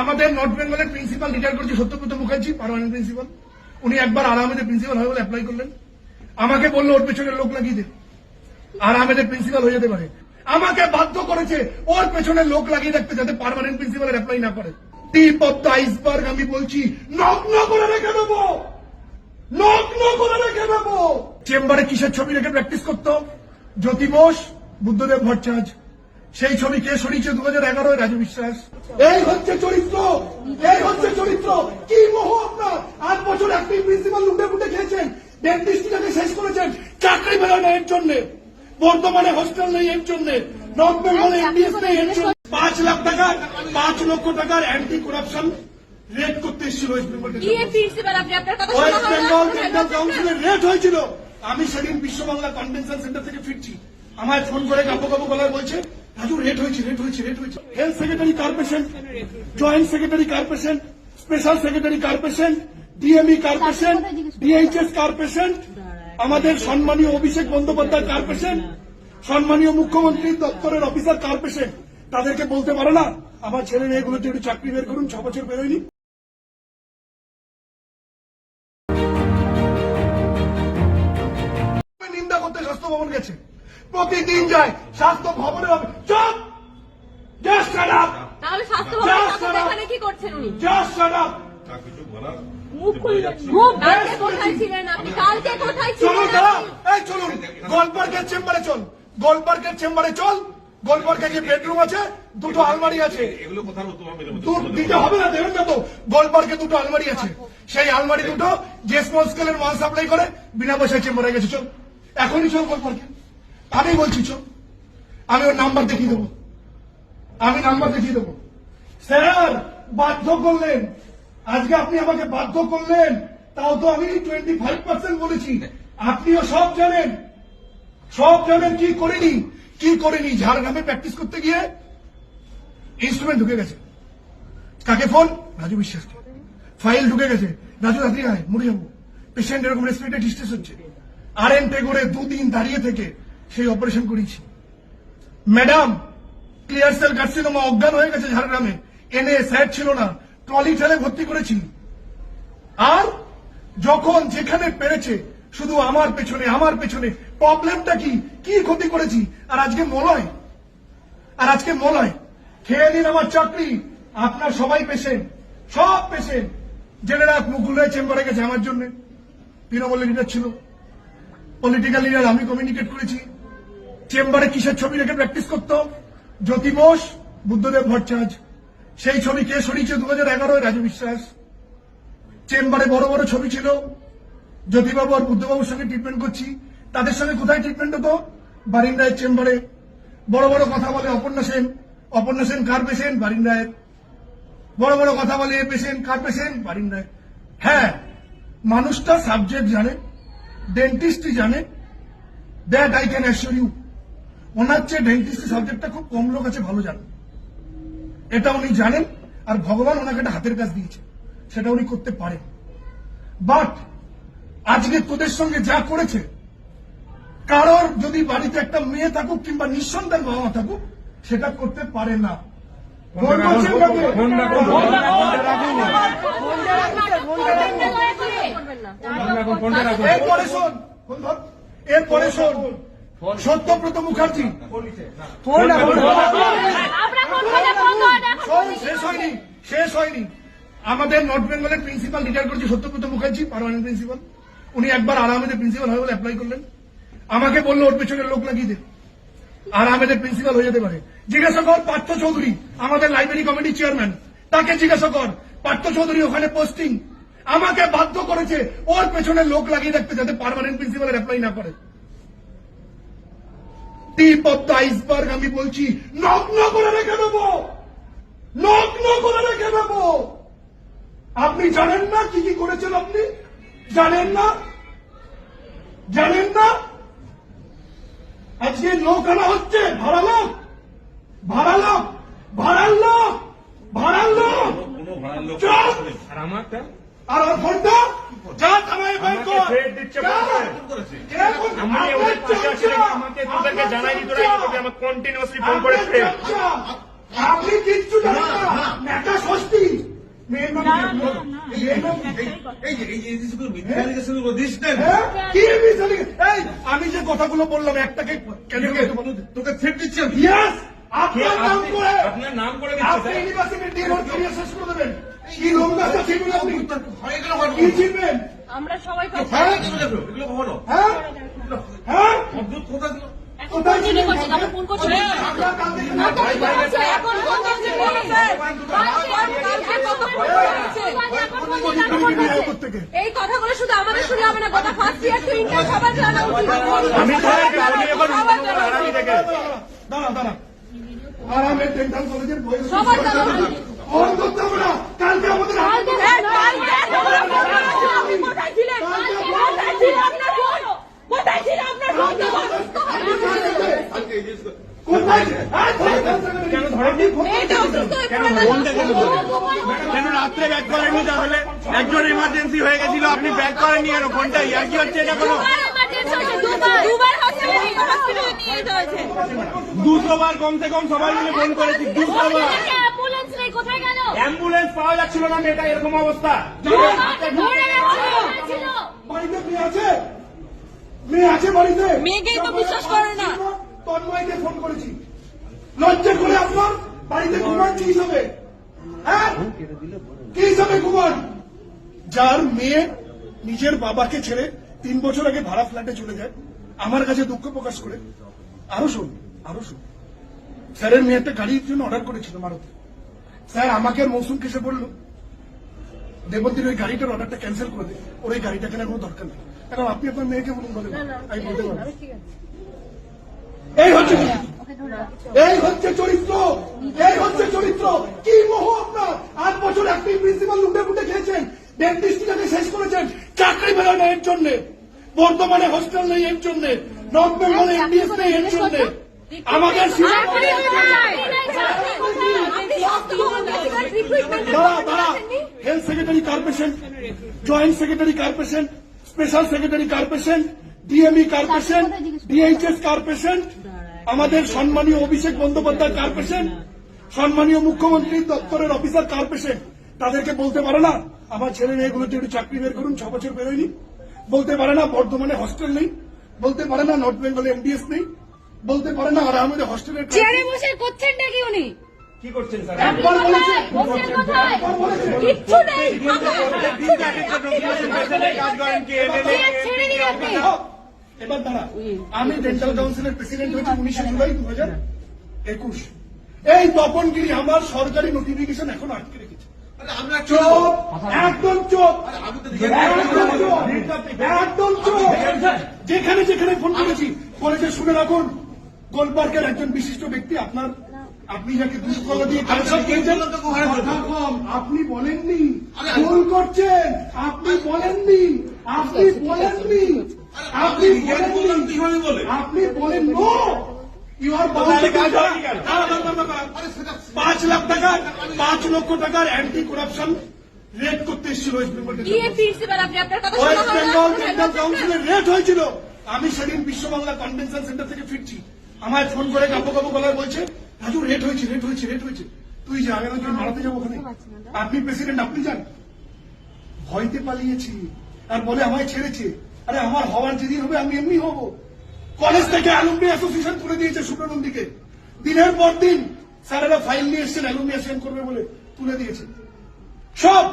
আমাদের নর্থ বেঙ্গলের principal retire করেছে সত্যব্রত মুখার্জি, পার্মানেন্ট প্রিন্সিপাল। উনি একবার আরামেদের প্রিন্সিপাল হয় বলে অ্যাপ্লাই করলেন। আমাকে বললো ওর পেছনে লোক লাগিয়ে দে, আরামেদের প্রিন্সিপাল হয়ে যেতে পারে। আমাকে বাধ্য করেছে ওর পেছনে লোক লাগিয়ে রাখতে যাতে পার্মানেন্ট প্রিন্সিপালের অ্যাপ্লাই না করে। টিপ অফ দ্য আইসবার্গ আমি বলছি, নগ্ন করে রেখে দেবো, নগ্ন করে রেখে দেবো। চেম্বারে কিসের ছবি রেখে প্র্যাকটিস করতো? জ্যোতি বোস, বুদ্ধদেব ভট্টাচার্য। সেই ছবি কে সরিয়েছে 2011 রাজু বিশ্বাস। এই হচ্ছে চরিত্র, এই হচ্ছে চরিত্র। কি মোহ আপনার! 8 বছর অ্যাক্টিং প্রিন্সিপাল লুটে ফুটে খেয়েছেন, ডেন্টিস্টটাকে শেষ করেছেন, চাকরি বেরোয় না এর জন্য, বর্তমানে হোস্টেল নেই এর জন্য, নর্থ বেঙ্গলে এমডিএস নেই এর জন্য। 5 লাখ টাকা 5 লক্ষ টাকার অ্যান্টি করাপশন রেড করতে এসেছিল ওয়েস্ট বেঙ্গল ডেন্টাল কাউন্সিলের রেড হয়েছিল। আমি সেদিন বিশ্ব বাংলা কনভেনশন সেন্টার থেকে ফিরছি, আমায় ফোন করে কাপো কাপো গলায় বলছে, রাজু রেট হয়েছে, রেট হয়েছে, রেট হয়েছে। হেলথ সেক্রেটারি কার পেশেন্ট, জয়েন্ট সেক্রেটারি কার পেশেন্ট, স্পেশাল সেক্রেটারি কার পেশেন্ট, ডিএমই কার পেশেন্ট, ডিএইচএস কার পেশেন্ট, আমাদের সম্মানীয় অভিষেক বন্দ্যোপাধ্যায় কার পেশেন্ট, সম্মানীয় মুখ্যমন্ত্রী দপ্তরের অফিসার কার পেশেন্ট। তাদেরকে বলতে পারে না আমার ছেলে মেয়েগুলোতে একটু চাকরি বের করুন, 6 বছর বেরোয়নি। নিন্দা করতে স্বাস্থ্য ভবন গেছে, প্রতিদিন যায় স্বাস্থ্য ভবনের চুপ, জাস্ট শাট আপ। তাহলে স্বাস্থ্য ভবনের এখানে কি করছেন উনি? Just shut up. মুখ খুললেন, মুখ কালকে কোথায় ছিলেন আপনি? কালকে কোথায় ছিলেন? চলুন দাদা, এই চলুন গোলপার্কের চেম্বারে চল, গোলপার্কের চেম্বারে চল। গোলপার্কে যে বেডরুম আছে, 2টো আলমারি আছে, এগুলো কোথাও দিতে হবে না, দেবেন না তো। গোলপার্কে 2টো আলমারি আছে, সেই আলমারি 2টো যে স্মল স্কেলের মাল সাপ্লাই করে বিনা পয়সায় চেম্বারে গেছে। চল এখনই চল গোলপার্কে, আমি বলছি চল। আমি ওর নাম্বার দেখিয়ে দেবো, আমি নাম্বার দেখিয়ে দেবো। স্যার বাধ্য করলেন, আজকে আপনি আমাকে বাধ্য করলেন, তাও তো আমি 25% বলেছি। আপনিও সব জানেন, সব জানেন কি করিনি, কি করিনি। ঝাড়গ্রামে প্র্যাকটিস করতে গিয়ে ইনস্ট্রুমেন্ট ঢুকে গেছে, কাকে ফোন? রাজু বিশ্বাসকে। ফাইল ঢুকে গেছে, রাজু রাত্রি আয়, মরে যাবো। পেশেন্ট এরকম রেসপিরেটরি ডিস্ট্রেস হচ্ছে, RN টেগোরে 2 দিন দাঁড়িয়ে থেকে সেই অপারেশন করেছি। ম্যাডাম ক্লিয়ার সেল কার্সিনোমা, অজ্ঞান হয়ে গেছে ঝাড়গ্রামে, এনে স্যার ছিল না, ট্রলি ঠেলে ভর্তি করেছি। আর যখন যেখানে পেরেছে শুধু আমার পেছনে, আমার পেছনে। প্রবলেমটা কি, কি ক্ষতি করেছি? আর আজকে মলয়, আর আজকে মলয়। খেয়ে নিন আমার চাকরি। আপনার সবাই পেশেন্ট, সব পেশেন্ট। জেনে রাখ, মুকুল রায় চেম্বারে গেছে আমার জন্য, তৃণমূল লিডার ছিল, পলিটিক্যাল লিডার, আমি কমিউনিকেট করেছি। চেম্বারে কিসের ছবি রেখে প্র্যাকটিস করতো? জ্যোতি বোস, বুদ্ধদেব ভট্টাচার্য। সেই ছবি কে সরিয়েছে 2011 রাজু বিশ্বাস। চেম্বারে বড় বড় ছবি ছিল, জ্যোতিবাবু আর বুদ্ধবাবুর সঙ্গে ট্রিটমেন্ট করছি। তাদের সঙ্গে কোথায় ট্রিটমেন্ট হতো? বারিন্দায়ের চেম্বারে। বড় বড় কথা বলে অপর্ণা সেন, অপর্ণা সেন কার পেশেন্ট? বারিন্দায়ের। বড় বড় কথা বলে এ পেশেন্ট, কার পেশেন্ট? বারিন্দায়ের। হ্যাঁ, মানুষটা সাবজেক্ট জানে, ডেন্টিস্টই জানে, that I can assure you. ওনার চেয়ে ডেন্টিস্ট সাবজেক্টটা খুব কম লোক আছে ভালো জানেন, এটা উনি জানেন। আর ভগবান ওনাকে একটা হাতের কাজ দিয়েছে, সেটা উনি করতে পারেন। বাট আজকে তোদের সঙ্গে যা করেছে, কারোর যদি বাড়িতে একটা মেয়ে থাকুক কিংবা নিঃসন্তান বাবা মা থাকুক, সেটা করতে পারে না। এরপরে শোন, এরপরে শোন, সত্যব্রত মুখার্জি। শেষ হয়নি, শেষ হয়নি। আমাদের নর্থ বেঙ্গলের প্রিন্সিপাল রিটায়ার করেছে সত্যব্রত মুখার্জি, পার্মানেন্ট প্রিন্সিপাল। উনি একবার আরামেদের প্রিন্সিপাল হয় বলে অ্যাপ্লাই করলেন। আমাকে বললো ওর পেছনে লোক লাগিয়ে দে, আরামেদের প্রিন্সিপাল হয়ে যেতে পারে। জিজ্ঞাসা কর পার্থ চৌধুরী, আমাদের লাইব্রেরি কমিটির চেয়ারম্যান, তাকে জিজ্ঞাসা কর। পার্থ চৌধুরী ওখানে পোস্টিং। আমাকে বাধ্য করেছে ওর পেছনে লোক লাগিয়ে রাখতে যাতে পার্মানেন্ট প্রিন্সিপালের অ্যাপ্লাই না করে। টিপ অফ দ্য আইসবার্গ আমি বলছি, নগ্ন করে রেখে দেবো, নগ্ন করে রেখে দেবো। আপনি জানেন না কি কি করেছেন, আপনি জানেন না, জানেন না। আজকে লোক আনা হচ্ছে, ভাড়া লোক, ভাড়া লোক, ভাড়ার লোক, ভাড়ার লোক। আর ওর ফোনটা যা থামায় বের কর। আমাকে জানাই দিত না, আমাকে কন্টিনিউয়াসলি ফোন করে। আপনি কিচ্ছু জানেন না, নেতা ষষ্ঠী। মেয়ের নাম কি আপনার? মেয়ের নাম কি? হ্যাঁ? কি মিশালি? এই, আমি যে কথাগুলো বললাম একটাকে কেন তোকে থ্রেট দিচ্ছি আমি। Yes! আপনার নাম করে আপনার নাম করে আপনি ইউনিভার্সিটির ডিন ওর ক্যারিয়ার শেষ করে দেবেন। কি লোক গাছটা চিনবেন আপনি? হয়ে গেল ঘটনা। কি চিনবেন? আমরা সবাই কথা হ্যাঁ? এগুলো কখনো হ্যাঁ? হ্যাঁ? অদ্ভুত কথা ছিল। এখন কোথায় কন্টিনিউ ছিলেন? করছেন, এখন ফোন করছেন। আমরা কাল থেকে এখন ফোন করছেন, এখন ফোন করছেন, বলেছেন। কালকে কত ফোন করেছেন? এখন ফোন করছেন, এখন ফোন করছেন। এই কথাগুলো শুধু আমাদের শুনে হবে না, গোটা ফার্স্ট ইয়ার টু ইন্টার সবার জানা উচিত। আমি সবার জানা উচিত। দাঁড়া দাঁড়া আরামে ডেন্টাল কলেজের বই সবার জানা উচিত। অন করতে হবে না কালকে আমাদের কালকে আপনি কোথায় ছিলেন? কোথায় ছিল আপনার ফোন? কোথায় ছিল আপনার ফোন? কোথায় কেন ধরেননি এইটা অসুস্থ হয়ে পড়ে কেন রাত্রে ব্যাক করেননি? তাহলে একজন ইমার্জেন্সি হয়ে গেছিল, আপনি ব্যাক করেননি কেন? ফোনটা ইয়ার কি হচ্ছে এটা? কোনো দুবার হসপিটালে নিয়ে যেতে হয়েছে। 200 বার কমসে কম সবাই মিলে ফোন করেছি, 200 বার। অ্যাম্বুলেন্স নেই, কোথায় গেল? অ্যাম্বুলেন্স পাওয়া যাচ্ছিল না, মেয়েটা এরকম অবস্থা। ধরে ছিল। বাড়িতে মেয়ে আছে মেয়ে আছে বাড়িতে মেয়েকেই তো বিশ্বাস করে না। তন্ময়কে ফোন করেছি লজ্জা করে আপনার বাড়িতে ঘুমান কি হিসাবে হ্যাঁ কি হিসাবে ঘুমান যার মেয়ে নিজের বাবাকে ছেড়ে 3 বছর আগে ভাড়া ফ্ল্যাটে চলে যায় আমার কাছে দুঃখ প্রকাশ করে আরো শুন স্যারের মেয়ে একটা গাড়ির জন্য অর্ডার করেছিল মারুতি স্যার আমাকে আর মৌসুম কেসে বললো দেবন্তীর ওই গাড়িটার অর্ডারটা ক্যান্সেল করে দিন ওর এই গাড়িটা কেনার কোনো দরকার নেই কারণ আপনি আপনার মেয়েকে বলুন বলেন আমি বলতে পারবো এই হচ্ছে চরিত্র এই হচ্ছে চরিত্র কি মোহ আপনার 8 বছর একটি প্রিন্সিপাল লুটে ফুটে খেয়েছেন ডেন্টিস্টটাকে শেষ করেছেন চাকরি পেল না এর জন্য বর্তমানে হোস্টেল নেই এর জন্য নর্থ বেঙ্গলে এমবিএস নেই এর জন্য আমাদের দাঁড়া health secretary কার্পোরেশন joint secretary কার্পোরেশন special secretary কার্পোরেশন DME কার্পোরেশন DHS কার্পোরেশন আমাদের সম্মানীয় অভিষেক বন্দ্যোপাধ্যায় কার্পোরেশন সম্মানীয় মুখ্যমন্ত্রী দপ্তরের অফিসার কার্পোরেশন তাদেরকে বলতে পারে না আমার ছেলে মেয়েগুলোর জন্য চাকরি বের করুন 6 বছর বেরোয়নি বলতে পারে না বর্ধমানে হস্টেল নেই বলতে পারে না নর্থ বেঙ্গলে এমডিএস নেই বলতে পারে না আর আমাদের হস্টেলের চেয়ারে বসে করছেন নাকি উনি? কি করছেন স্যার? একবার বলেছে হোস্টেল কোথায়? একবার বলেছে কিচ্ছু নেই। কাজ করেন কি? ছেড়ে দিন আপনি। এবার দাঁড়া আমি ডেন্টাল কাউন্সিলের প্রেসিডেন্ট হয়েছি 19 জুলাই 2021 এই তপনগিরি আমার সরকারি নোটিফিকেশন এখন আটকে রেখেছে আরে আমরা চোপ একদম চোপ আমি তো একদম চোপ যেখানে যেখানে ফোন করেছি বলেছে শুনে রাখুন গোলপার্কের একজন বিশিষ্ট ব্যক্তি আপনার আপনি যাকে দুষ্কলা দিয়ে কালসব দিয়েছেন কথা কম আপনি বলেননি ভুল করছেন আপনি বলেননি আপনি বলেননি আপনি বলেননি কিভাবে বলে আপনি বলেন নো ইউ আর তাহলে কাজ হয়নি কেন? 5 লাখ টাকার 5 লক্ষ টাকার অ্যান্টি করাপশন রেড করতে এসেছিল ওয়েস্ট বেঙ্গল কি প্রিন্সিপাল আপনি আপনার কথা শোনা ওয়েস্ট হয় বেঙ্গল না? ডেন্টাল কাউন্সিলের রেড হয়েছিল আমি সেদিন বিশ্ব বাংলা কনভেনশন সেন্টার থেকে ফিরছি আমায় ফোন করে কাপো কাপো গলায় বলছে রাজু রেড হয়েছে তুই যা আমি ওকে মারাতে যাবো ওখানে আপনি প্রেসিডেন্ট আপনি যান ভয়তে পালিয়েছি আর বলে আমায় ছেড়েছে আরে আমার হওয়ার যেদিন হবে আমি এমনি হব কলেজ থেকে অ্যালুমনি অ্যাসোসিয়েশন তুলে দিয়েছে সুপ্রনন্দীকে দিনের পর দিন স্যারেরা ফাইল নিয়ে এসছেন অ্যালুমনি অ্যাসোসিয়েশন করবে বলে তুলে দিয়েছে সব